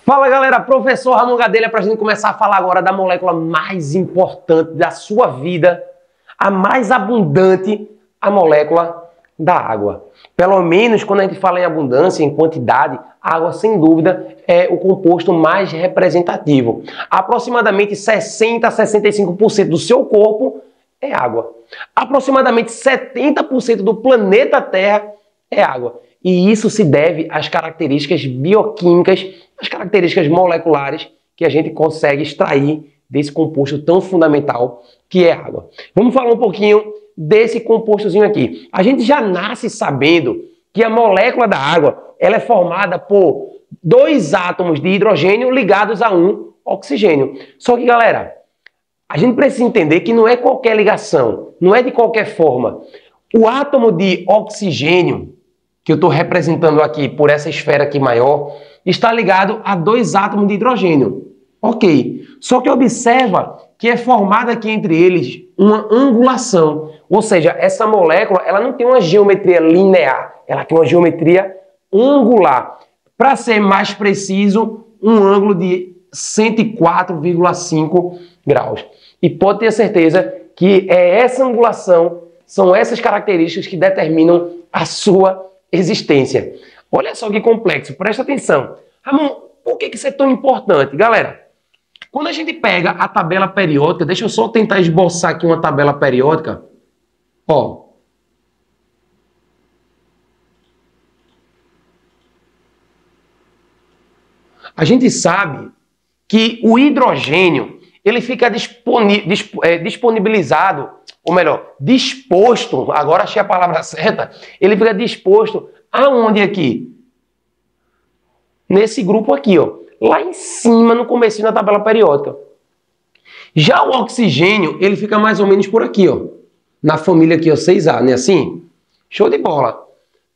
Fala galera, professor Ramon Gadelha para a gente começar a falar agora da molécula mais importante da sua vida, a mais abundante, a molécula da água. Pelo menos quando a gente fala em abundância, em quantidade, a água sem dúvida é o composto mais representativo. Aproximadamente 60 a 65% do seu corpo é água. Aproximadamente 70% do planeta Terra é água. E isso se deve às características bioquímicas, às características moleculares que a gente consegue extrair desse composto tão fundamental que é água. Vamos falar um pouquinho desse compostozinho aqui. A gente já nasce sabendo que a molécula da água ela é formada por dois átomos de hidrogênio ligados a um oxigênio. Só que, galera, a gente precisa entender que não é qualquer ligação, não é de qualquer forma. O átomo de oxigênio, que eu estou representando aqui por essa esfera aqui maior, está ligado a dois átomos de hidrogênio. Ok. Só que observa que é formada aqui entre eles uma angulação. Ou seja, essa molécula ela não tem uma geometria linear, ela tem uma geometria angular. Para ser mais preciso, um ângulo de 104,5 graus. E pode ter certeza que é essa angulação, são essas características que determinam a sua existência. Olha só que complexo, presta atenção. Ramon, por que isso é tão importante? Galera, quando a gente pega a tabela periódica, deixa eu só tentar esboçar aqui uma tabela periódica. Ó. A gente sabe que o hidrogênio, ele fica disponibilizado, ou melhor, disposto, agora achei a palavra certa, ele fica disposto aonde aqui? Nesse grupo aqui, ó. Lá em cima, no começo da tabela periódica. Já o oxigênio, ele fica mais ou menos por aqui, ó. Na família aqui, ó, 6A, não é assim? Show de bola.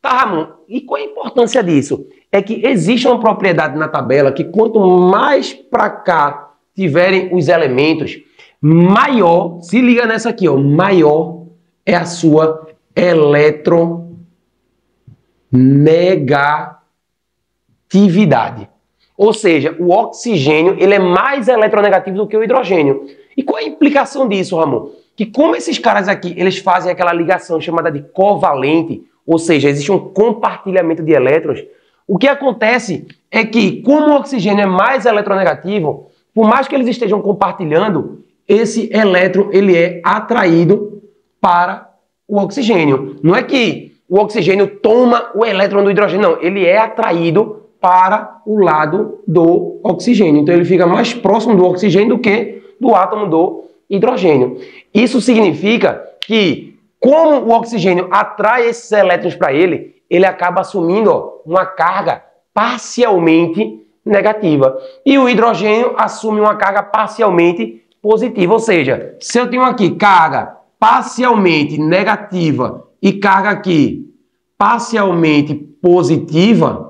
Tá, Ramon, e qual é a importância disso? É que existe uma propriedade na tabela que quanto mais para cá tiverem os elementos, maior, se liga nessa aqui, ó, maior é a sua eletronegatividade. Ou seja, o oxigênio ele é mais eletronegativo do que o hidrogênio. E qual é a implicação disso, Ramon? Que como esses caras aqui, eles fazem aquela ligação chamada de covalente, ou seja, existe um compartilhamento de elétrons, o que acontece é que, como o oxigênio é mais eletronegativo, por mais que eles estejam compartilhando, esse elétron ele é atraído para o oxigênio. Não é que o oxigênio toma o elétron do hidrogênio, não. Ele é atraído para o lado do oxigênio. Então ele fica mais próximo do oxigênio do que do átomo do hidrogênio. Isso significa que, como o oxigênio atrai esses elétrons para ele, ele acaba assumindo, ó, uma carga parcialmente negativa. E o hidrogênio assume uma carga parcialmente positiva. Ou seja, se eu tenho aqui carga parcialmente negativa e carga aqui parcialmente positiva,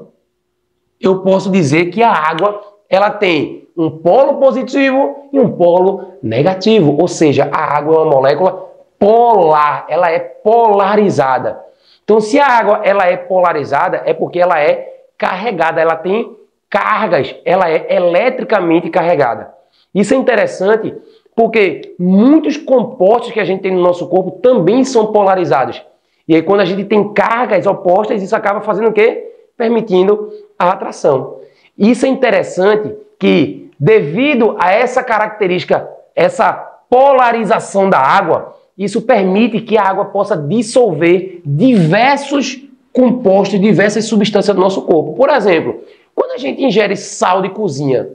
eu posso dizer que a água ela tem um polo positivo e um polo negativo. Ou seja, a água é uma molécula polar, ela é polarizada. Então, se a água ela é polarizada, é porque ela é carregada, ela tem cargas, ela é eletricamente carregada. Isso é interessante porque muitos compostos que a gente tem no nosso corpo também são polarizados. E aí, quando a gente tem cargas opostas, isso acaba fazendo o quê? Permitindo a atração. Isso é interessante que, devido a essa característica, essa polarização da água, isso permite que a água possa dissolver diversos compostos, diversas substâncias do nosso corpo. Por exemplo, quando a gente ingere sal de cozinha,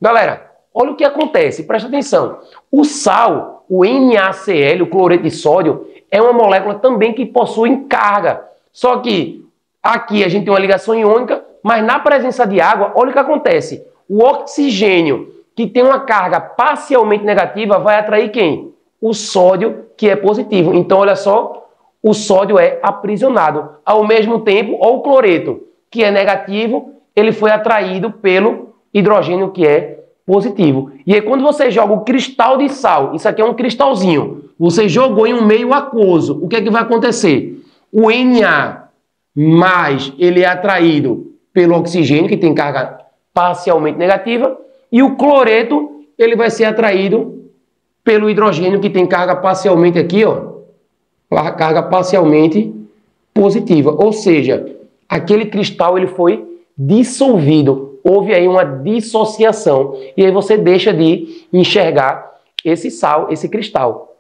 galera, olha o que acontece, presta atenção. O sal, o NaCl, o cloreto de sódio, é uma molécula também que possui carga. Só que aqui a gente tem uma ligação iônica, mas na presença de água, olha o que acontece. O oxigênio, que tem uma carga parcialmente negativa, vai atrair quem? O sódio, que é positivo. Então, olha só, o sódio é aprisionado. Ao mesmo tempo, ó, o cloreto, que é negativo, ele foi atraído pelo hidrogênio, que é positivo. E aí, quando você joga o cristal de sal, isso aqui é um cristalzinho, você jogou em um meio aquoso, o que é que vai acontecer? O Na+, ele é atraído pelo oxigênio, que tem carga parcialmente negativa, e o cloreto ele vai ser atraído pelo hidrogênio que tem carga parcialmente aqui, ó, a carga parcialmente positiva, ou seja, aquele cristal ele foi dissolvido, houve aí uma dissociação, e aí você deixa de enxergar esse sal, esse cristal.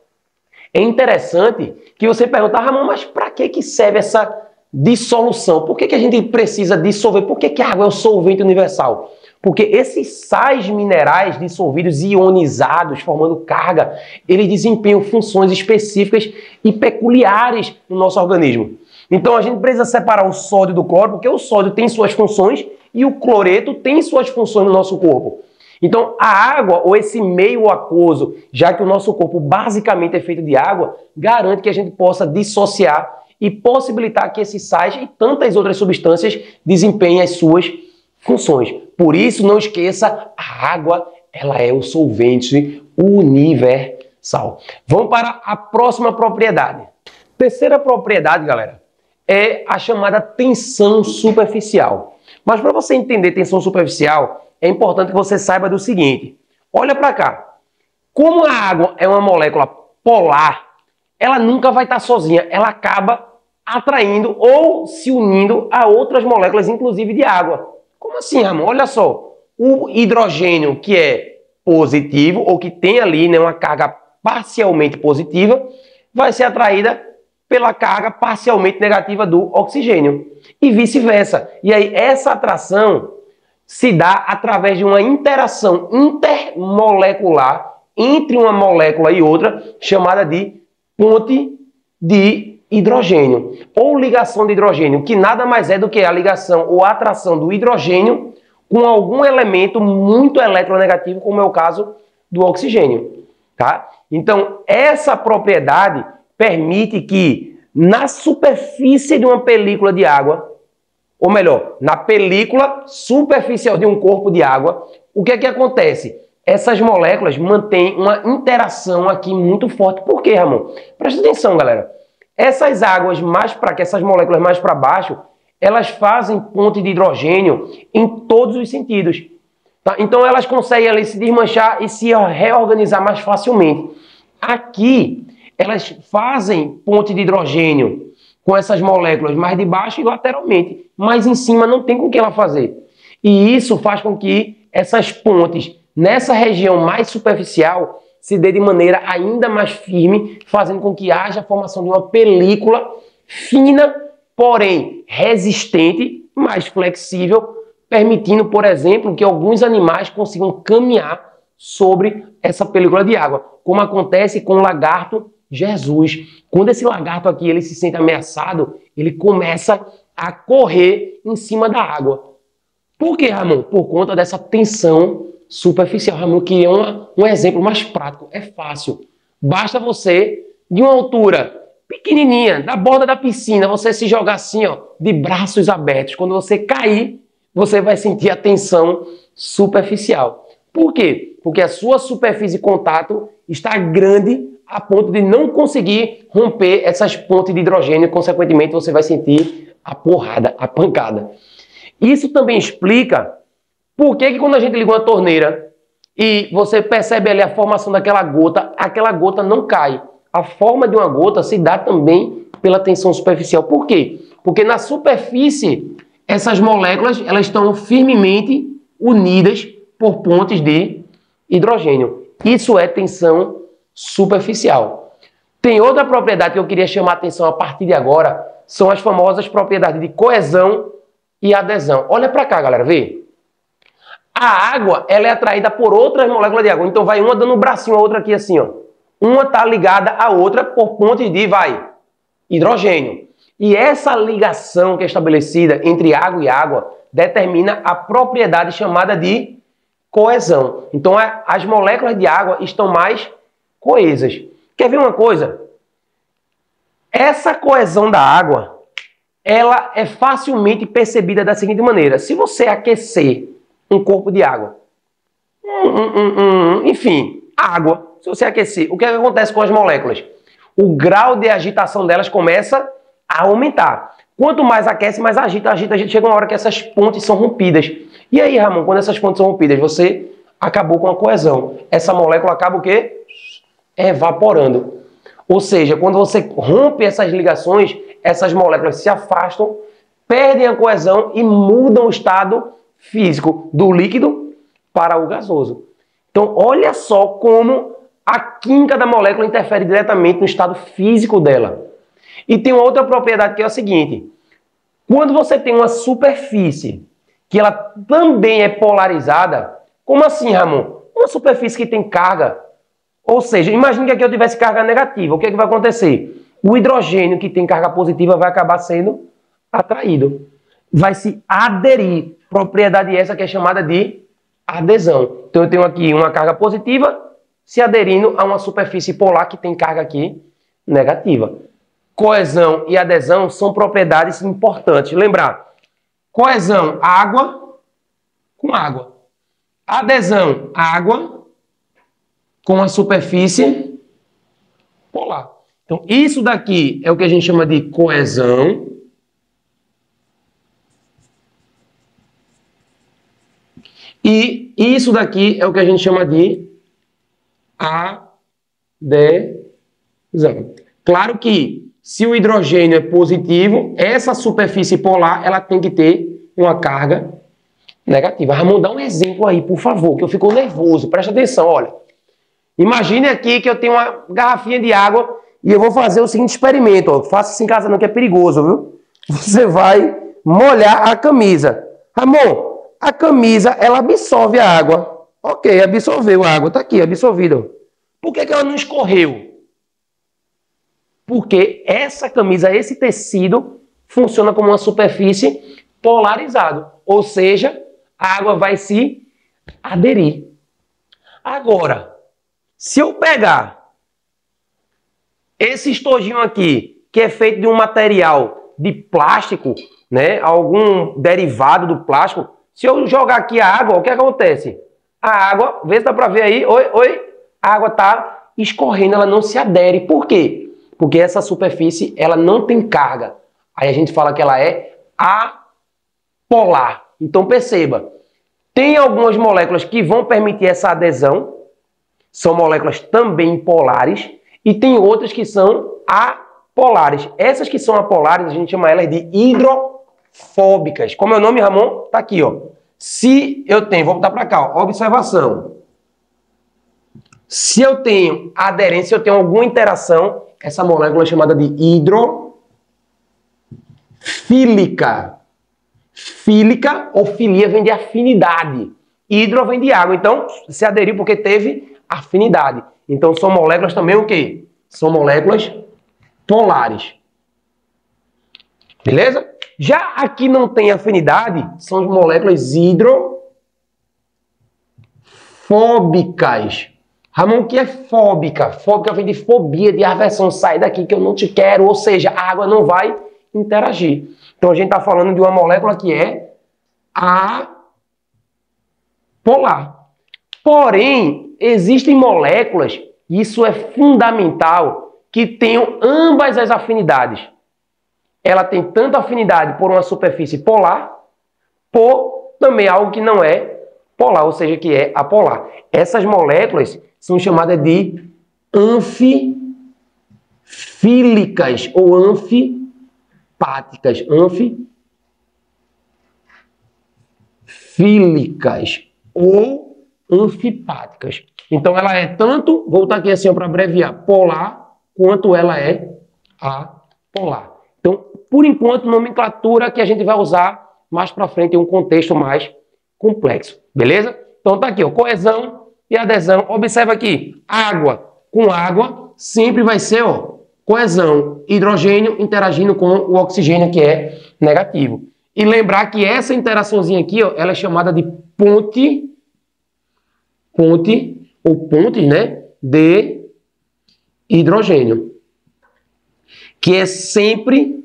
É interessante que você pergunta, Ramon, mas para que serve essa dissolução? Por que a gente precisa dissolver? Por que a água é o solvente universal? Porque esses sais minerais dissolvidos, ionizados, formando carga, eles desempenham funções específicas e peculiares no nosso organismo. Então a gente precisa separar o sódio do cloro, porque o sódio tem suas funções e o cloreto tem suas funções no nosso corpo. Então a água, ou esse meio aquoso, já que o nosso corpo basicamente é feito de água, garante que a gente possa dissociar e possibilitar que esses sais e tantas outras substâncias desempenhem as suas funções. Por isso, não esqueça, a água ela é o solvente universal. Vamos para a próxima propriedade. Terceira propriedade, galera, é a chamada tensão superficial. Mas para você entender tensão superficial, é importante que você saiba do seguinte. Olha para cá. Como a água é uma molécula polar, ela nunca vai estar sozinha. Ela acaba atraindo ou se unindo a outras moléculas, inclusive de água. Como assim, Ramon? Olha só. O hidrogênio que é positivo, ou que tem ali, né, uma carga parcialmente positiva, vai ser atraída pela carga parcialmente negativa do oxigênio. E vice-versa. E aí essa atração se dá através de uma interação intermolecular entre uma molécula e outra, chamada de ponte de hidrogênio, ou ligação de hidrogênio, que nada mais é do que a ligação ou atração do hidrogênio com algum elemento muito eletronegativo, como é o caso do oxigênio. Tá? Então, essa propriedade permite que na superfície de uma película de água, ou melhor, na película superficial de um corpo de água, o que é que acontece? Essas moléculas mantêm uma interação aqui muito forte. Por quê, Ramon? Presta atenção, galera. Essas águas mais para que essas moléculas mais para baixo, elas fazem ponte de hidrogênio em todos os sentidos. Tá? Então elas conseguem ali se desmanchar e se reorganizar mais facilmente. Aqui, elas fazem ponte de hidrogênio com essas moléculas mais de baixo e lateralmente, mas em cima não tem com que ela fazer. E isso faz com que essas pontes nessa região mais superficial se dê de maneira ainda mais firme, fazendo com que haja a formação de uma película fina, porém resistente, mais flexível, permitindo, por exemplo, que alguns animais consigam caminhar sobre essa película de água, como acontece com o lagarto Jesus. Quando esse lagarto aqui ele se sente ameaçado, ele começa a correr em cima da água. Por quê, Ramon? Por conta dessa tensão superficial. Ramon queria um exemplo mais prático. É fácil. Basta você, de uma altura pequenininha, da borda da piscina, você se jogar assim, ó, de braços abertos. Quando você cair, você vai sentir a tensão superficial. Por quê? Porque a sua superfície de contato está grande a ponto de não conseguir romper essas pontes de hidrogênio e, consequentemente, você vai sentir a porrada, a pancada. Isso também explica por que quando a gente liga uma torneira e você percebe ali a formação daquela gota não cai. A forma de uma gota se dá também pela tensão superficial. Por quê? Porque na superfície, essas moléculas elas estão firmemente unidas por pontes de hidrogênio. Isso é tensão superficial. Tem outra propriedade que eu queria chamar a atenção a partir de agora, são as famosas propriedades de coesão e adesão. Olha para cá, galera, vê. A água, ela é atraída por outras moléculas de água. Então vai uma dando um bracinho, a outra aqui assim, ó. Uma está ligada à outra por pontes de, hidrogênio. E essa ligação que é estabelecida entre água e água determina a propriedade chamada de coesão. Então as moléculas de água estão mais coesas. Quer ver uma coisa? Essa coesão da água, ela é facilmente percebida da seguinte maneira. Se você aquecer um corpo de água, enfim, água, se você aquecer, o que acontece com as moléculas? O grau de agitação delas começa a aumentar. Quanto mais aquece, mais agita. Chega uma hora que essas pontes são rompidas. E aí, Ramon, quando essas pontes são rompidas, você acabou com a coesão. Essa molécula acaba o quê? Evaporando. Ou seja, quando você rompe essas ligações, essas moléculas se afastam, perdem a coesão e mudam o estado físico do líquido para o gasoso. Então, olha só como a química da molécula interfere diretamente no estado físico dela. E tem uma outra propriedade que é o seguinte: quando você tem uma superfície que ela também é polarizada, como assim, Ramon? Uma superfície que tem carga, ou seja, imagine que aqui eu tivesse carga negativa, o que é que vai acontecer? O hidrogênio que tem carga positiva vai acabar sendo atraído, vai se aderir, propriedade essa que é chamada de adesão. Então eu tenho aqui uma carga positiva se aderindo a uma superfície polar que tem carga aqui negativa. Coesão e adesão são propriedades importantes. Lembrar, coesão, água com água. Adesão, água com a superfície polar. Então, isso daqui é o que a gente chama de coesão. E isso daqui é o que a gente chama de adesão. Claro que se o hidrogênio é positivo, essa superfície polar ela tem que ter uma carga negativa. Ramon, dá um exemplo aí, por favor, que eu fico nervoso. Presta atenção, olha. Imagine aqui que eu tenho uma garrafinha de água e eu vou fazer o seguinte experimento. Ó. Faça isso em casa não, que é perigoso, viu? Você vai molhar a camisa. Ramon, a camisa, ela absorve a água. Ok, absorveu a água. Tá aqui, absorvida. Por que ela não escorreu? Porque essa camisa, esse tecido, funciona como uma superfície polarizada. Ou seja, a água vai se aderir. Agora, se eu pegar esse estojinho aqui, que é feito de um material de plástico, né, algum derivado do plástico, se eu jogar aqui a água, o que acontece? A água, vê se dá para ver aí, a água está escorrendo, ela não se adere. Por quê? Porque essa superfície, ela não tem carga. Aí a gente fala que ela é apolar. Então perceba, tem algumas moléculas que vão permitir essa adesão, são moléculas também polares, e tem outras que são apolares. Essas que são apolares, a gente chama elas de hidrofóbicas. Como é o nome, Ramon? Tá aqui, ó. Se eu tenho, vou botar para cá, ó, observação. Se eu tenho aderência, se eu tenho alguma interação, essa molécula é chamada de hidrofílica. Fílica ou filia vem de afinidade. Hidro vem de água. Então, se aderiu porque teve afinidade. Então, são moléculas também o quê? São moléculas polares. Beleza? Já aqui não tem afinidade, são as moléculas hidrofóbicas. Ramon, o que é fóbica? Fóbica vem de fobia, de aversão. Sai daqui que eu não te quero. Ou seja, a água não vai interagir. Então, a gente está falando de uma molécula que é apolar. Porém, existem moléculas, e isso é fundamental, que tenham ambas as afinidades. Ela tem tanto afinidade por uma superfície polar, por também algo que não é polar, ou seja, que é apolar. Essas moléculas são chamadas de anfifílicas ou anfipáticas. Anfifílicas ou anfipáticas. Então ela é tanto, vou botar aqui assim para abreviar, polar, quanto ela é apolar. Então, por enquanto, nomenclatura que a gente vai usar mais para frente em um contexto mais complexo. Beleza? Então tá aqui, ó, coesão e adesão. Observa aqui, água com água sempre vai ser, ó, coesão, hidrogênio interagindo com o oxigênio que é negativo. E lembrar que essa interaçãozinha aqui, ó, ela é chamada de ponte ou pontes, né, de hidrogênio. Que é sempre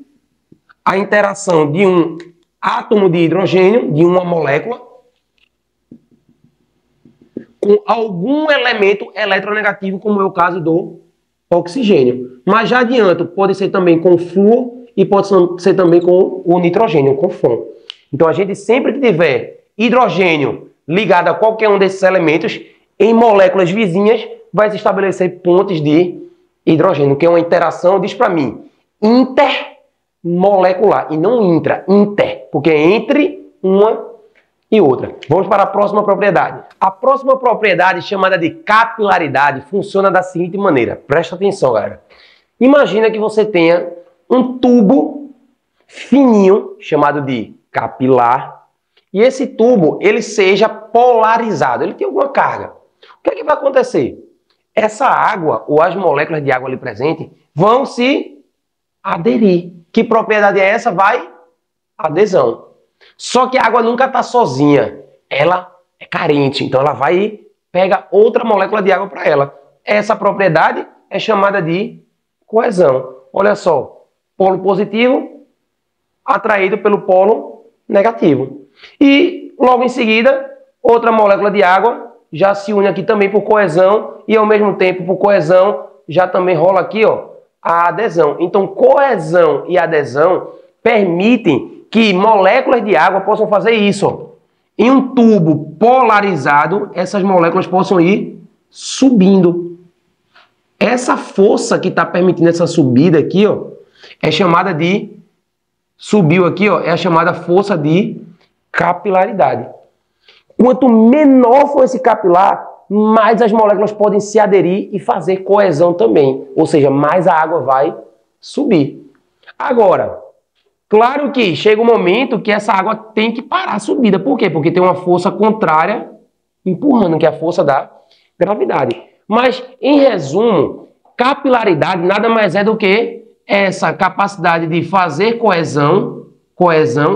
a interação de um átomo de hidrogênio, de uma molécula, com algum elemento eletronegativo, como é o caso do oxigênio. Mas já adianto, pode ser também com flúor e pode ser também com o nitrogênio, com FON. Então a gente sempre que tiver hidrogênio ligado a qualquer um desses elementos, em moléculas vizinhas, vai se estabelecer pontes de hidrogênio, que é uma interação, diz para mim, intermolecular, e não inter, porque é entre uma e outra. Vamos para a próxima propriedade. A próxima propriedade, chamada de capilaridade, funciona da seguinte maneira. Presta atenção, galera. Imagina que você tenha um tubo fininho, chamado de capilar, e esse tubo ele seja polarizado, ele tem alguma carga. O que é que vai acontecer? Essa água, ou as moléculas de água ali presentes, vão se aderir. Que propriedade é essa? Adesão. Só que a água nunca está sozinha. Ela é carente, então ela vai e pega outra molécula de água para ela. Essa propriedade é chamada de coesão. Olha só, polo positivo atraído pelo polo negativo. E logo em seguida, outra molécula de água já se une aqui também por coesão e ao mesmo tempo por coesão já também rola aqui, ó, a adesão. Então, coesão e adesão permitem que moléculas de água possam fazer isso, ó. Em um tubo polarizado, essas moléculas possam ir subindo. Essa força que está permitindo essa subida aqui, ó, é chamada de... Subiu aqui, ó, é a chamada força de capilaridade. Quanto menor for esse capilar, mais as moléculas podem se aderir e fazer coesão também. Ou seja, mais a água vai subir. Agora, claro que chega um momento que essa água tem que parar a subida. Por quê? Porque tem uma força contrária empurrando, que é a força da gravidade. Mas, em resumo, capilaridade nada mais é do que essa capacidade de fazer coesão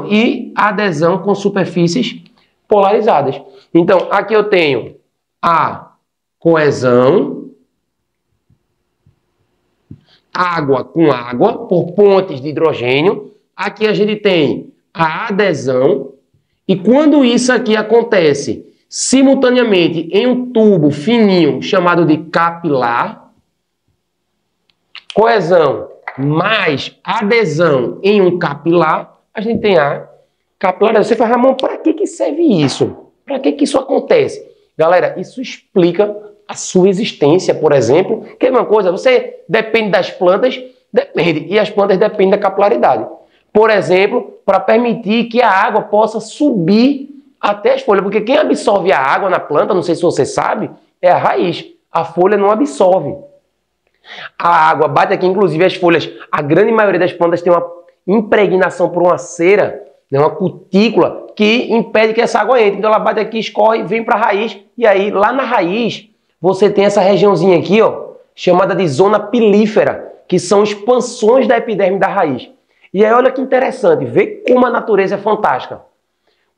e adesão com superfícies polarizadas. Então, aqui eu tenho a coesão, água com água, por pontes de hidrogênio. Aqui a gente tem a adesão. E quando isso aqui acontece simultaneamente em um tubo fininho chamado de capilar, coesão mais adesão em um capilar, a gente tem a capilaridade. Você fala, Ramon, para que serve isso? Para que isso acontece? Galera, isso explica a sua existência, por exemplo. Que é uma coisa, você depende das plantas, depende, e as plantas dependem da capilaridade. Por exemplo, para permitir que a água possa subir até as folhas, porque quem absorve a água na planta, não sei se você sabe, é a raiz. A folha não absorve. A água bate aqui, inclusive as folhas, a grande maioria das plantas tem uma impregnação por uma cera, né, uma cutícula, que impede que essa água entre. Então ela bate aqui, escorre, vem para a raiz, e aí lá na raiz você tem essa regiãozinha aqui, ó, chamada de zona pilífera, que são expansões da epiderme da raiz. E aí olha que interessante, vê como a natureza é fantástica.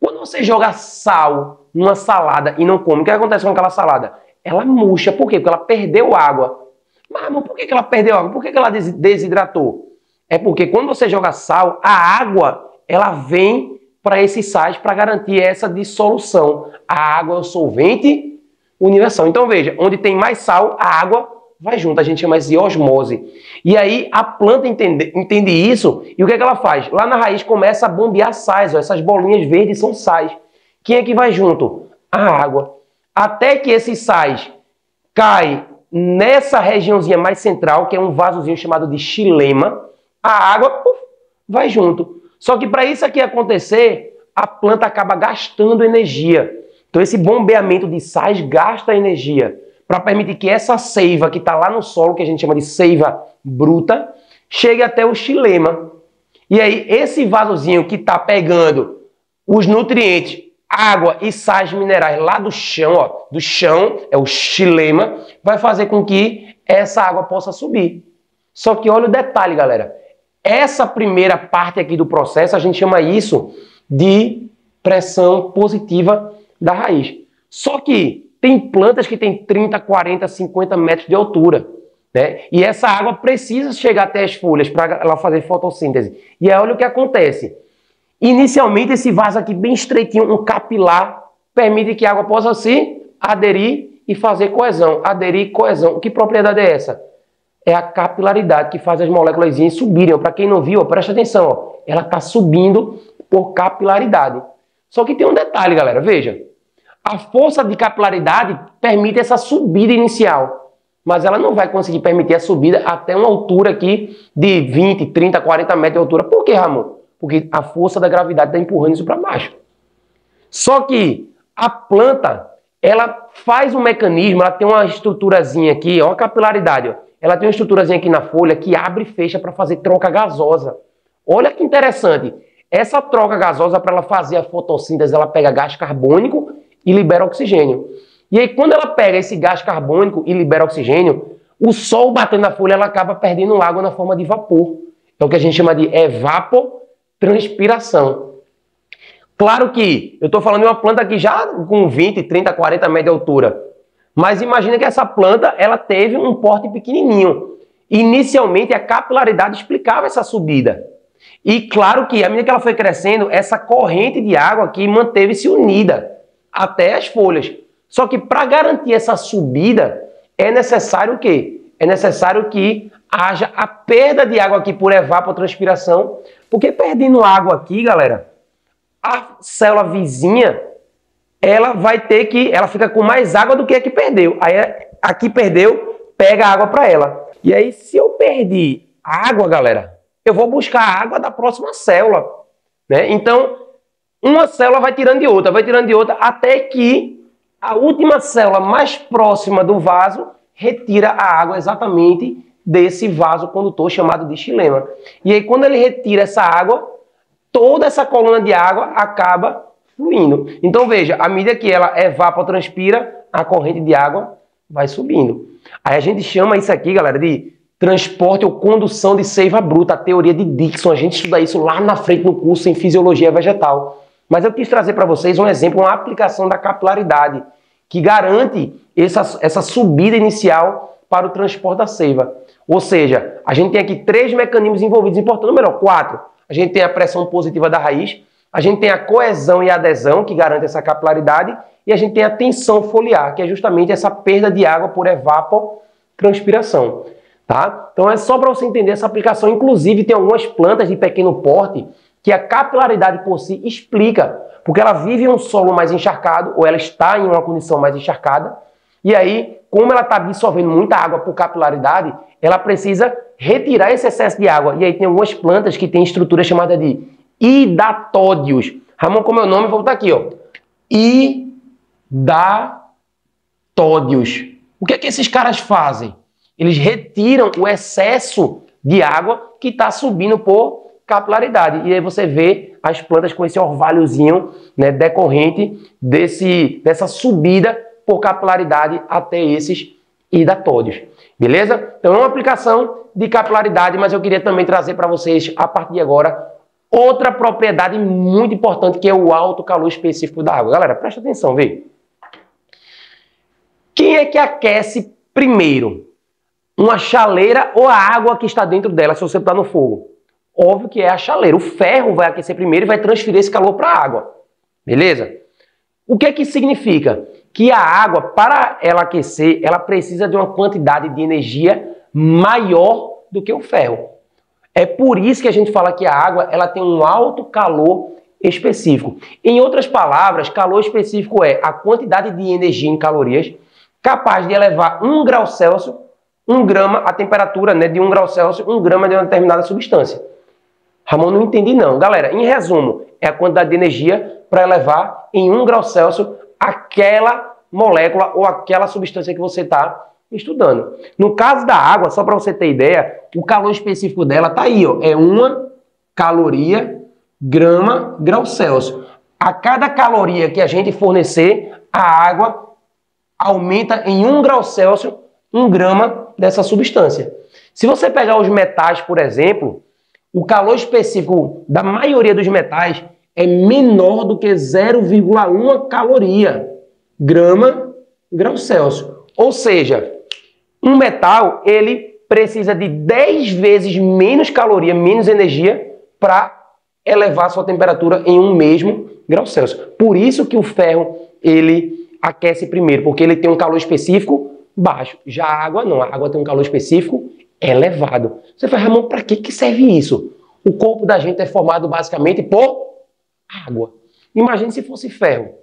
Quando você joga sal numa salada e não come, o que acontece com aquela salada? Ela murcha. Por quê? Porque ela perdeu água. Mas por que ela perdeu água? Por que ela desidratou? É porque quando você joga sal, a água ela vem para esses sais para garantir essa dissolução. A água é o solvente universal. Então veja, onde tem mais sal, a água vai junto. A gente chama isso de osmose. E aí a planta entende isso e o que é que ela faz? Lá na raiz começa a bombear sais. Ó, essas bolinhas verdes são sais. Quem é que vai junto? A água. Até que esses sais caem nessa regiãozinha mais central, que é um vasozinho chamado de xilema, a água vai junto. Só que para isso aqui acontecer, a planta acaba gastando energia. Então esse bombeamento de sais gasta energia para permitir que essa seiva que está lá no solo, que a gente chama de seiva bruta, chegue até o xilema. E aí esse vasozinho que está pegando os nutrientes, água e sais minerais lá do chão, ó, do chão, é o xilema, vai fazer com que essa água possa subir. Só que olha o detalhe, galera. Essa primeira parte aqui do processo, a gente chama isso de pressão positiva da raiz. Só que tem plantas que têm 30, 40, 50 metros de altura, né? E essa água precisa chegar até as folhas para ela fazer fotossíntese. E aí olha o que acontece. Inicialmente, esse vaso aqui bem estreitinho, um capilar, permite que a água possa se aderir e fazer coesão. Aderir e coesão. Que propriedade é essa? É a capilaridade que faz as moléculas subirem. Para quem não viu, ó, presta atenção. Ó, ela está subindo por capilaridade. Só que tem um detalhe, galera, veja. A força de capilaridade permite essa subida inicial, mas ela não vai conseguir permitir a subida até uma altura aqui de 20, 30, 40 metros de altura. Por quê, Ramon? Porque a força da gravidade está empurrando isso para baixo. Só que a planta, ela faz um mecanismo, ela tem uma estruturazinha aqui, ó, a capilaridade, ó. Ela tem uma estruturazinha aqui na folha que abre e fecha para fazer troca gasosa. Olha que interessante. Essa troca gasosa, para ela fazer a fotossíntese, ela pega gás carbônico e libera oxigênio. E aí, quando ela pega esse gás carbônico e libera oxigênio, o sol batendo na folha, ela acaba perdendo água na forma de vapor. É o que a gente chama de evapotranspiração. Claro que eu estou falando de uma planta aqui já com 20, 30, 40 metros de altura. Mas imagina que essa planta, ela teve um porte pequenininho. Inicialmente, a capilaridade explicava essa subida. E claro que, à medida que ela foi crescendo, essa corrente de água aqui manteve-se unida até as folhas. Só que para garantir essa subida, é necessário o quê? É necessário que haja a perda de água aqui por evapotranspiração, porque perdendo água aqui, galera, a célula vizinha, ela fica com mais água do que a que perdeu. Aí a que perdeu, pega a água para ela. E aí, se eu perdi água, galera, eu vou buscar a água da próxima célula, né? Então, uma célula vai tirando de outra, até que a última célula mais próxima do vaso retira a água exatamente desse vaso condutor chamado de xilema. E aí, quando ele retira essa água, toda essa coluna de água acaba fluindo. Então, veja, à medida que ela evapotranspira, a corrente de água vai subindo. Aí a gente chama isso aqui, galera, de transporte ou condução de seiva bruta, a teoria de Dickson. A gente estuda isso lá na frente no curso em Fisiologia Vegetal. Mas eu quis trazer para vocês um exemplo, uma aplicação da capilaridade, que garante essa subida inicial para o transporte da seiva. Ou seja, a gente tem aqui 3 mecanismos envolvidos, importante, número 4. A gente tem a pressão positiva da raiz, a gente tem a coesão e a adesão, que garante essa capilaridade, e a gente tem a tensão foliar, que é justamente essa perda de água por evapotranspiração. Tá? Então é só para você entender essa aplicação. Inclusive tem algumas plantas de pequeno porte que a capilaridade por si explica, porque ela vive em um solo mais encharcado, ou ela está em uma condição mais encharcada, e aí, como ela está absorvendo muita água por capilaridade, ela precisa retirar esse excesso de água. E aí tem algumas plantas que têm estrutura chamada de hidatódios. Ramon, como é o nome? Vou botar aqui, ó. Hidatódios. O que é que esses caras fazem? Eles retiram o excesso de água que está subindo por capilaridade. E aí você vê as plantas com esse orvalhozinho, né, decorrente dessa subida por capilaridade até esses hidatódios. Beleza? Então é uma aplicação de capilaridade, mas eu queria também trazer para vocês, a partir de agora, outra propriedade muito importante, que é o alto calor específico da água. Galera, presta atenção, vê. Quem é que aquece primeiro? Uma chaleira ou a água que está dentro dela, se você botar no fogo? Óbvio que é a chaleira. O ferro vai aquecer primeiro e vai transferir esse calor para a água. Beleza? O que é que isso significa? Que a água, para ela aquecer, ela precisa de uma quantidade de energia maior do que o ferro. É por isso que a gente fala que a água ela tem um alto calor específico. Em outras palavras, calor específico é a quantidade de energia em calorias capaz de elevar 1 grau Celsius, 1 grama, a temperatura, né, de 1 grau Celsius, 1 grama de uma determinada substância. Ramon, não entendi não. Galera, em resumo, é a quantidade de energia para elevar em 1 grau Celsius aquela molécula ou aquela substância que você está estudando. No caso da água, só para você ter ideia, o calor específico dela está aí, ó, é 1 caloria grama grau Celsius. A cada caloria que a gente fornecer, a água aumenta em 1 grau Celsius 1 grama dessa substância. Se você pegar os metais, por exemplo, o calor específico da maioria dos metais é menor do que 0,1 caloria grama grau Celsius. Ou seja, um metal ele precisa de 10 vezes menos caloria, menos energia para elevar sua temperatura em um mesmo grau Celsius. Por isso que o ferro ele aquece primeiro, porque ele tem um calor específico baixo. Já a água não, a água tem um calor específico elevado. Você fala, Ramon, para que serve isso? O corpo da gente é formado basicamente por água. Imagine se fosse ferro.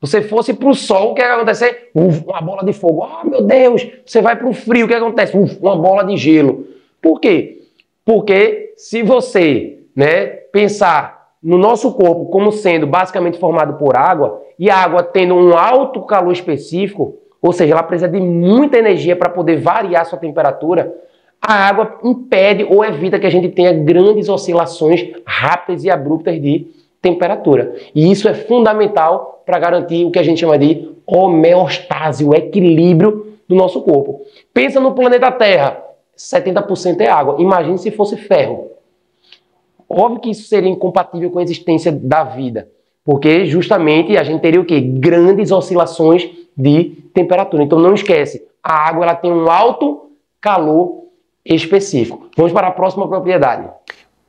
Você fosse para o sol, o que ia acontecer? Uma bola de fogo. Ah, meu Deus! Você vai para o frio, o que acontece? Uma bola de gelo. Por quê? Porque se você, né, pensar no nosso corpo como sendo basicamente formado por água, e a água tendo um alto calor específico, ou seja, ela precisa de muita energia para poder variar sua temperatura, a água impede ou evita que a gente tenha grandes oscilações rápidas e abruptas de temperatura. E isso é fundamental para garantir o que a gente chama de homeostase, o equilíbrio do nosso corpo. Pensa no planeta Terra, 70% é água. Imagine se fosse ferro. Óbvio que isso seria incompatível com a existência da vida, porque justamente a gente teria o quê? Grandes oscilações de temperatura. Então não esquece, a água ela tem um alto calor específico. Vamos para a próxima propriedade.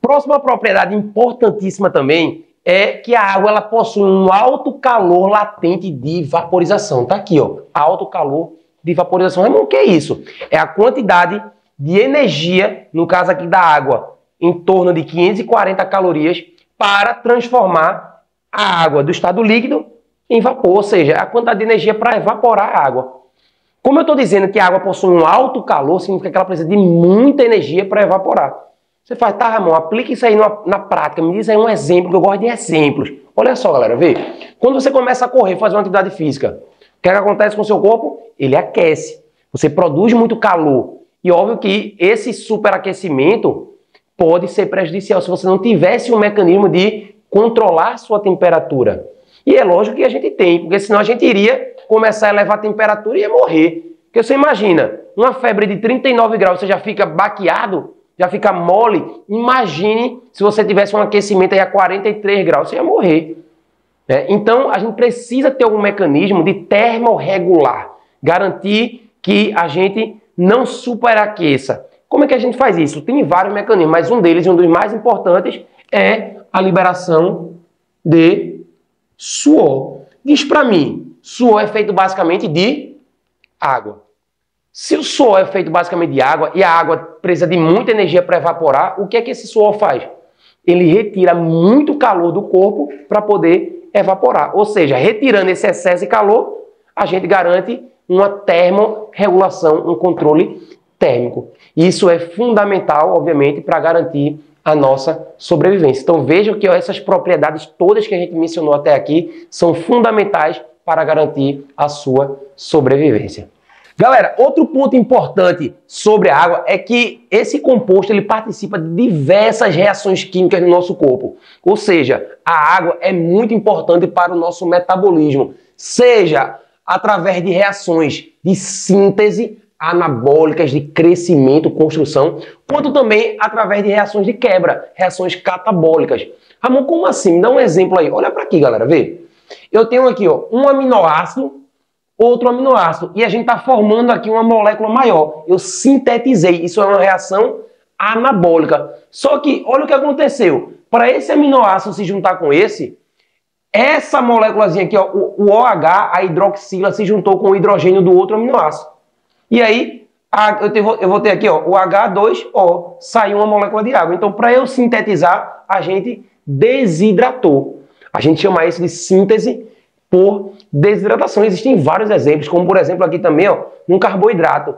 Próxima propriedade importantíssima também é que a água ela possui um alto calor latente de vaporização. Tá aqui, ó, alto calor de vaporização. Irmão, o que é isso? É a quantidade de energia, no caso aqui da água, em torno de 540 calorias, para transformar a água do estado líquido em vapor, ou seja, a quantidade de energia para evaporar a água. Como eu estou dizendo que a água possui um alto calor, significa que ela precisa de muita energia para evaporar. Você faz, tá, Ramon, aplica isso aí na prática, me diz aí um exemplo, que eu gosto de exemplos. Olha só, galera, vê. Quando você começa a correr, fazer uma atividade física, o que acontece com o seu corpo? Ele aquece. Você produz muito calor. E óbvio que esse superaquecimento pode ser prejudicial se você não tivesse um mecanismo de controlar sua temperatura. E é lógico que a gente tem, porque senão a gente iria começar a elevar a temperatura e ia morrer. Porque você imagina, uma febre de 39 graus, você já fica baqueado, já fica mole. Imagine se você tivesse um aquecimento aí a 43 graus, você ia morrer. Então, a gente precisa ter algum mecanismo de termorregular, garantir que a gente não superaqueça. Como é que a gente faz isso? Tem vários mecanismos, mas um deles, um dos mais importantes, é a liberação de suor. Diz para mim, suor é feito basicamente de água. Se o suor é feito basicamente de água e a água precisa de muita energia para evaporar, o que é que esse suor faz? Ele retira muito calor do corpo para poder evaporar. Ou seja, retirando esse excesso de calor, a gente garante uma termorregulação, um controle térmico. Isso é fundamental, obviamente, para garantir a nossa sobrevivência. Então vejam que essas propriedades todas que a gente mencionou até aqui são fundamentais para garantir a sua sobrevivência. Galera, outro ponto importante sobre a água é que esse composto ele participa de diversas reações químicas no nosso corpo. Ou seja, a água é muito importante para o nosso metabolismo, seja através de reações de síntese anabólicas, de crescimento, construção, quanto também através de reações de quebra, reações catabólicas. Ramon, como assim? Dá um exemplo aí. Olha para aqui, galera, vê. Eu tenho aqui, ó, um aminoácido, outro aminoácido, e a gente está formando aqui uma molécula maior. Eu sintetizei, isso é uma reação anabólica. Só que, olha o que aconteceu. Para esse aminoácido se juntar com essa moléculazinha aqui, ó, o OH, a hidroxila, se juntou com o hidrogênio do outro aminoácido. E aí, eu vou ter aqui, ó, o H2O, saiu uma molécula de água. Então, para eu sintetizar, a gente desidratou. A gente chama isso de síntese por desidratação. Existem vários exemplos, como por exemplo aqui também, ó, um carboidrato.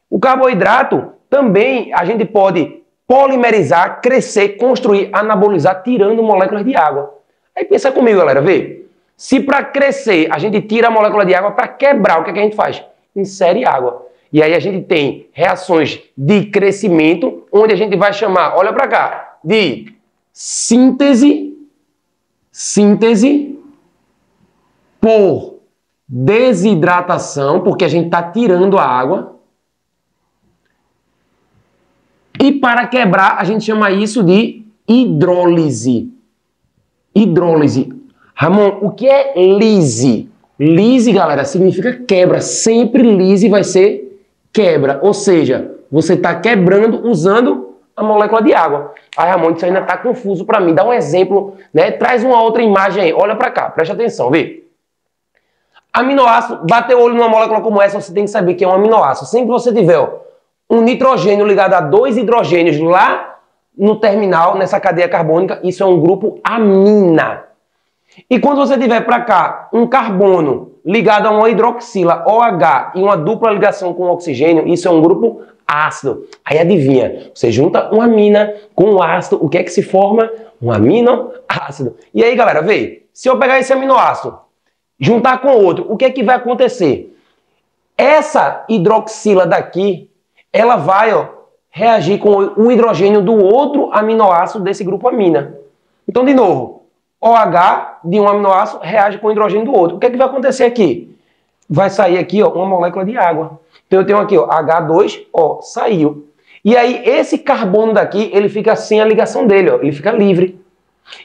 O carboidrato também a gente pode polimerizar, crescer, construir, anabolizar, tirando moléculas de água. Aí pensa comigo, galera, vê. Se para crescer a gente tira a molécula de água, para quebrar, o que é que a gente faz? Insere água. E aí a gente tem reações de crescimento, onde a gente vai chamar, olha para cá, de síntese por desidratação, porque a gente está tirando a água. E para quebrar, a gente chama isso de hidrólise. Hidrólise. Ramon, o que é lise? Lise, galera, significa quebra. Sempre lise vai ser quebra. Ou seja, você está quebrando usando a molécula de água. Aí, Ramon, isso ainda está confuso para mim. Dá um exemplo, né? Traz uma outra imagem aí. Olha para cá, preste atenção, vê. Aminoácido, bater o olho numa molécula como essa, você tem que saber que é um aminoácido. Sempre que você tiver ó, um nitrogênio ligado a 2 hidrogênios lá no terminal, nessa cadeia carbônica, isso é um grupo amina. E quando você tiver para cá um carbono ligado a uma hidroxila OH e uma dupla ligação com oxigênio, isso é um grupo ácido. Aí adivinha, você junta uma amina com um ácido, o que é que se forma? Um aminoácido. E aí, galera, vê, se eu pegar esse aminoácido, juntar com outro, o que é que vai acontecer? Essa hidroxila daqui, ela vai reagir com o hidrogênio do outro aminoácido desse grupo amina. Então, de novo, OH de um aminoácido reage com o hidrogênio do outro. O que é que vai acontecer aqui? Vai sair aqui uma molécula de água. Então eu tenho aqui H2O, saiu. E aí esse carbono daqui, ele fica sem a ligação dele, ele fica livre.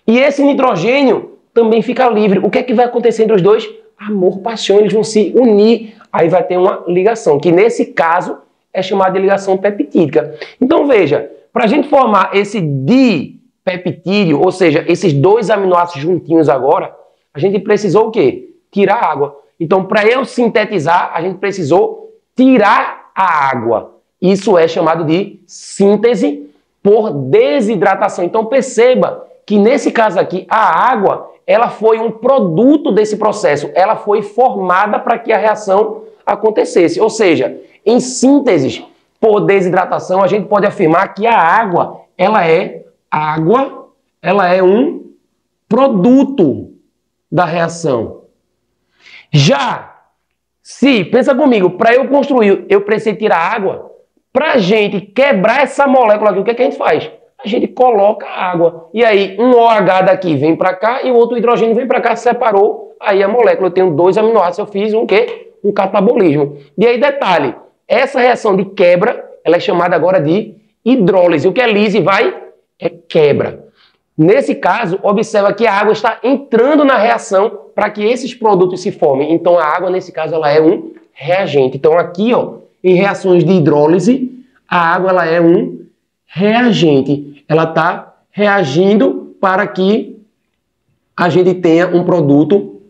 E esse nitrogênio também fica livre. O que é que vai acontecer entre os dois? Amor, paixão, eles vão se unir. Aí vai ter uma ligação, que nesse caso é chamada de ligação peptídica. Então veja, para a gente formar esse dipeptídeo, ou seja, esses dois aminoácidos juntinhos agora, a gente precisou o quê? Tirar água. Então, para eu sintetizar, a gente precisou tirar a água. Isso é chamado de síntese por desidratação. Então, perceba que nesse caso aqui, a água, ela foi um produto desse processo. Ela foi formada para que a reação acontecesse. Ou seja, em síntese por desidratação, a gente pode afirmar que a água, ela é um produto da reação. Já se, pensa comigo, para eu construir, eu preciso tirar água. Para a gente quebrar essa molécula aqui, o que é que a gente faz? A gente coloca água. E aí, um OH daqui vem para cá e o outro hidrogênio vem para cá, separou. Aí a molécula, eu tenho dois aminoácidos, eu fiz um quê? Um catabolismo. E aí, detalhe, essa reação de quebra, ela é chamada agora de hidrólise. O que é lise é quebra. Nesse caso, observa que a água está entrando na reação para que esses produtos se formem. Então, a água, nesse caso, ela é um reagente. Então, aqui, em reações de hidrólise, a água ela é um reagente. Ela está reagindo para que a gente tenha um produto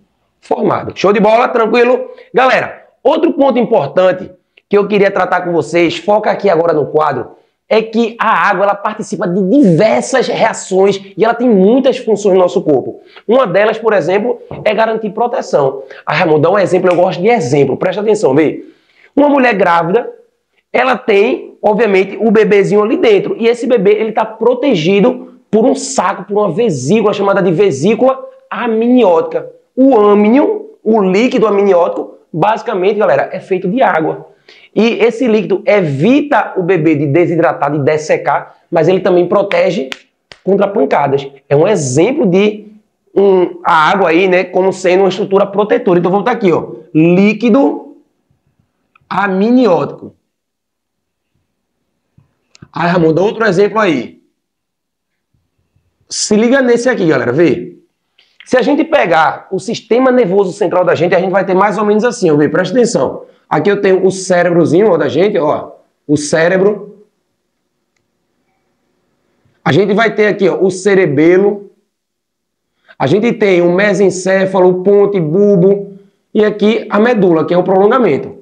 formado. Show de bola? Tranquilo? Galera, outro ponto importante que eu queria tratar com vocês, foca aqui agora no quadro, é que a água ela participa de diversas reações e ela tem muitas funções no nosso corpo. Uma delas, por exemplo, é garantir proteção. Ramon, dá um exemplo, eu gosto de exemplo, presta atenção, vê. Uma mulher grávida, ela tem, obviamente, o bebezinho ali dentro. E esse bebê, ele está protegido por um saco, por uma vesícula chamada de vesícula amniótica. O âmnio, o líquido amniótico, basicamente, galera, é feito de água. E esse líquido evita o bebê de desidratar, de dessecar, mas ele também protege contra pancadas. É um exemplo de a água aí, né, como sendo uma estrutura protetora. Então vamos botar aqui, líquido amniótico. Aí, Ramon, dá outro exemplo aí. Se liga nesse aqui, galera, vê. Se a gente pegar o sistema nervoso central da gente, a gente vai ter mais ou menos assim, vê, presta atenção. Aqui eu tenho o cérebrozinho da gente, o cérebro. A gente vai ter aqui, o cerebelo. A gente tem o mesencéfalo, o ponte, bulbo. E aqui a medula, que é o prolongamento.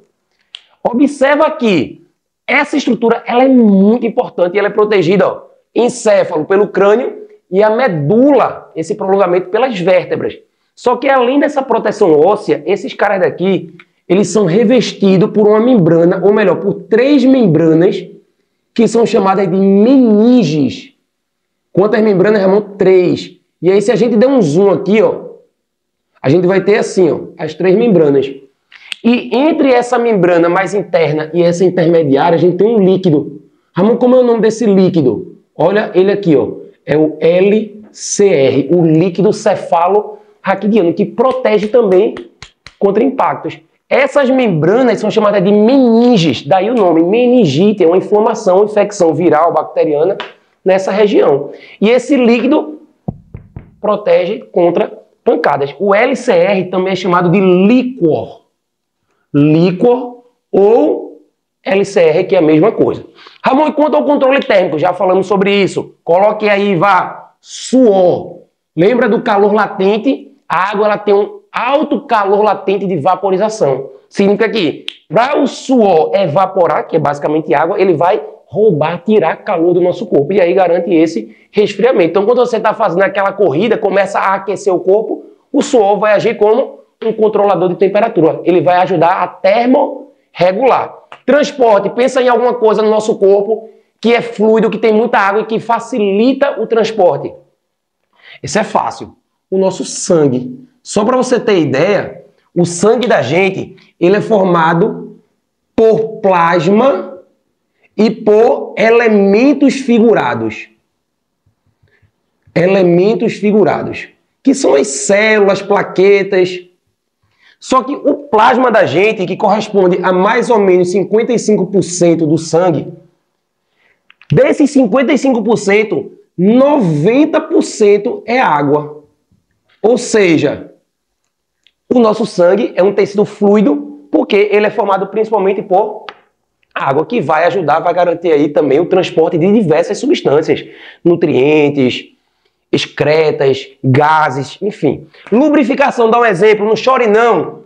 Observa que essa estrutura ela é muito importante e ela é protegida, encéfalo pelo crânio e a medula, esse prolongamento pelas vértebras. Só que além dessa proteção óssea, esses caras daqui, eles são revestidos por uma membrana, ou melhor, por 3 membranas, que são chamadas de meninges. Quantas membranas, Ramon? 3. E aí, se a gente der um zoom aqui, a gente vai ter assim, as 3 membranas. E entre essa membrana mais interna e essa intermediária, a gente tem um líquido. Ramon, como é o nome desse líquido? Olha ele aqui, é o LCR, o líquido cefalo-raquidiano, que protege também contra impactos. Essas membranas são chamadas de meninges, daí o nome, meningite, é uma inflamação, infecção viral, bacteriana nessa região. E esse líquido protege contra pancadas. O LCR também é chamado de líquor. Líquor ou LCR, que é a mesma coisa. Ramon, e quanto ao controle térmico? Já falamos sobre isso. Coloque aí, suor. Lembra do calor latente? A água ela tem um alto calor latente de vaporização. Significa que para o suor evaporar, que é basicamente água, ele vai roubar, tirar calor do nosso corpo. E aí garante esse resfriamento. Então, quando você está fazendo aquela corrida, começa a aquecer o O suor vai agir como um controlador de temperatura. Ele vai ajudar a termorregular. Transporte, pensa em alguma coisa no nosso corpo que é fluido, que tem muita água e que facilita o transporte. Isso é fácil. O nosso sangue. Só para você ter ideia, o sangue da gente, ele é formado por plasma e por elementos figurados. Elementos figurados, que são as células, plaquetas. Só que o plasma da gente, que corresponde a mais ou menos 55% do sangue, desses 55%, 90% é água. Ou seja, o nosso sangue é um tecido fluido, porque ele é formado principalmente por água, que vai ajudar, vai garantir aí também o transporte de diversas substâncias, nutrientes, excretas, gases, enfim. Lubrificação, dá um exemplo, não chore não.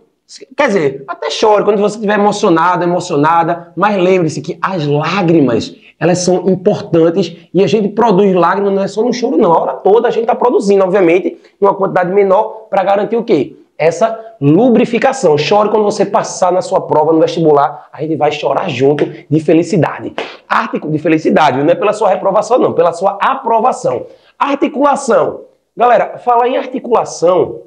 Quer dizer, até chore quando você estiver emocionado, emocionada, mas lembre-se que as lágrimas, elas são importantes e a gente produz lágrimas, não é só no choro não, a hora toda a gente está produzindo, obviamente, em uma quantidade menor para garantir o quê? Essa lubrificação. Chore quando você passar na sua prova no vestibular, a gente vai chorar junto de felicidade. De felicidade, não é pela sua reprovação não, pela sua aprovação. Articulação. Galera, falar em articulação,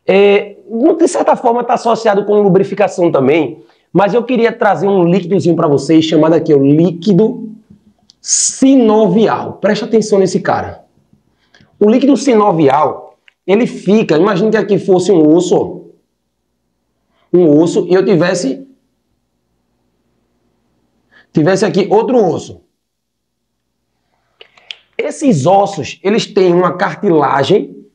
de certa forma está associado com lubrificação também, mas eu queria trazer um líquidozinho para vocês, chamado aqui o líquido sinovial. Presta atenção nesse cara. O líquido sinovial, ele fica, imagine que aqui fosse um osso e eu tivesse aqui outro osso. Esses ossos, eles têm uma cartilagem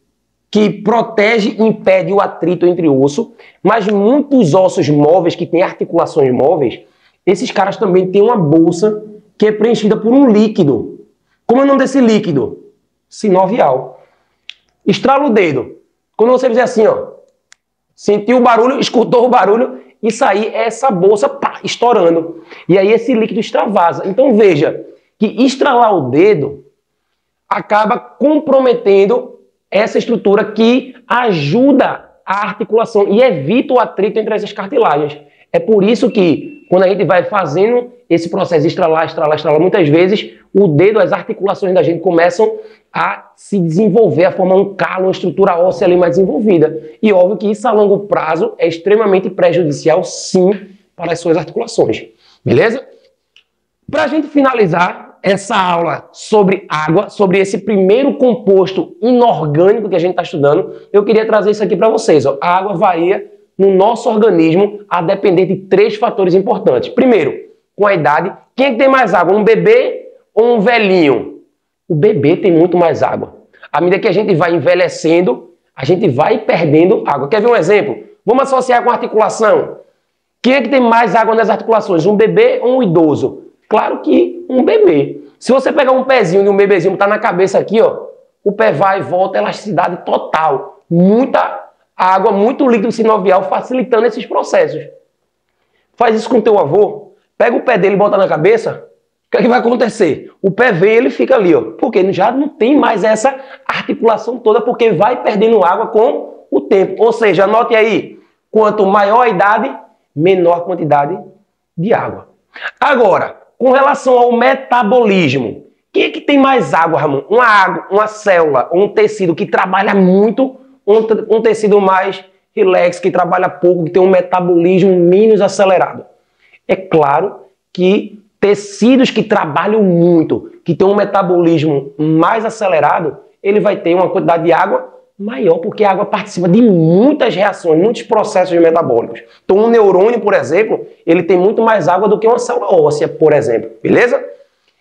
que protege e impede o atrito entre o osso, mas muitos ossos móveis, que têm articulações móveis, esses caras também têm uma bolsa que é preenchida por um líquido. Como é o nome desse líquido? Sinovial. Estrala o dedo. Quando você fizer assim, ó, sentiu o barulho, escutou o barulho, isso aí é essa bolsa, pá, estourando. E aí esse líquido extravasa. Então veja que estralar o dedo acaba comprometendo essa estrutura que ajuda a articulação e evita o atrito entre essas cartilagens. É por isso que, quando a gente vai fazendo esse processo de estralar, muitas vezes o dedo, as articulações da gente começam a se desenvolver, a formar um calo, uma estrutura óssea ali mais desenvolvida. E óbvio que isso a longo prazo é extremamente prejudicial, sim, para as suas articulações. Beleza? Para a gente finalizar essa aula sobre água, sobre esse primeiro composto inorgânico que a gente está estudando, eu queria trazer isso aqui para vocês. Ó. A água varia no nosso organismo a depender de 3 fatores importantes. Primeiro, com a idade, quem é que tem mais água? Um bebê ou um velhinho? O bebê tem muito mais água. À medida que a gente vai envelhecendo, a gente vai perdendo água. Quer ver um exemplo? Vamos associar com a articulação. Quem é que tem mais água nas articulações? Um bebê ou um idoso? Claro que um bebê. Se você pegar um pezinho de um bebezinho que está na cabeça aqui, ó, o pé vai e volta, elasticidade total. Muita água, muito líquido sinovial facilitando esses processos. Faz isso com o teu avô, pega o pé dele e bota na cabeça, o que é que vai acontecer? O pé vem e ele fica ali, ó, porque já não tem mais essa articulação toda, porque vai perdendo água com o tempo. Ou seja, anote aí, quanto maior a idade, menor a quantidade de água. Agora, com relação ao metabolismo, quem é que tem mais água, Ramon? Uma célula, um tecido que trabalha muito, um tecido mais relax, que trabalha pouco, que tem um metabolismo menos acelerado. É claro que tecidos que trabalham muito, que tem um metabolismo mais acelerado, ele vai ter uma quantidade de água maior, porque a água participa de muitas reações, muitos processos metabólicos. Então, um neurônio, por exemplo, ele tem muito mais água do que uma célula óssea, por exemplo. Beleza?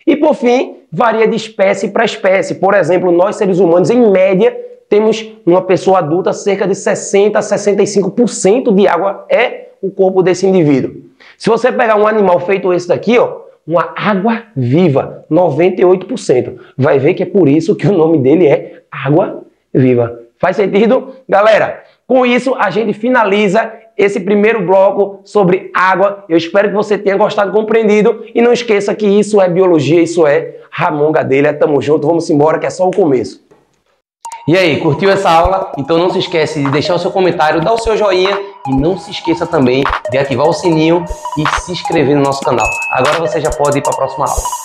E, por fim, varia de espécie para espécie. Por exemplo, nós, seres humanos, em média, temos numa pessoa adulta cerca de 60% a 65% de água é o corpo desse indivíduo. Se você pegar um animal feito esse daqui, ó, uma água viva, 98%. Vai ver que é por isso que o nome dele é água viva. Faz sentido? Galera, com isso a gente finaliza esse primeiro bloco sobre água. Eu espero que você tenha gostado e compreendido. E não esqueça que isso é biologia, isso é Ramon Gadelha. Tamo junto, vamos embora que é só o começo. E aí, curtiu essa aula? Então não se esquece de deixar o seu comentário, dar o seu joinha e não se esqueça também de ativar o sininho e se inscrever no nosso canal. Agora você já pode ir para a próxima aula.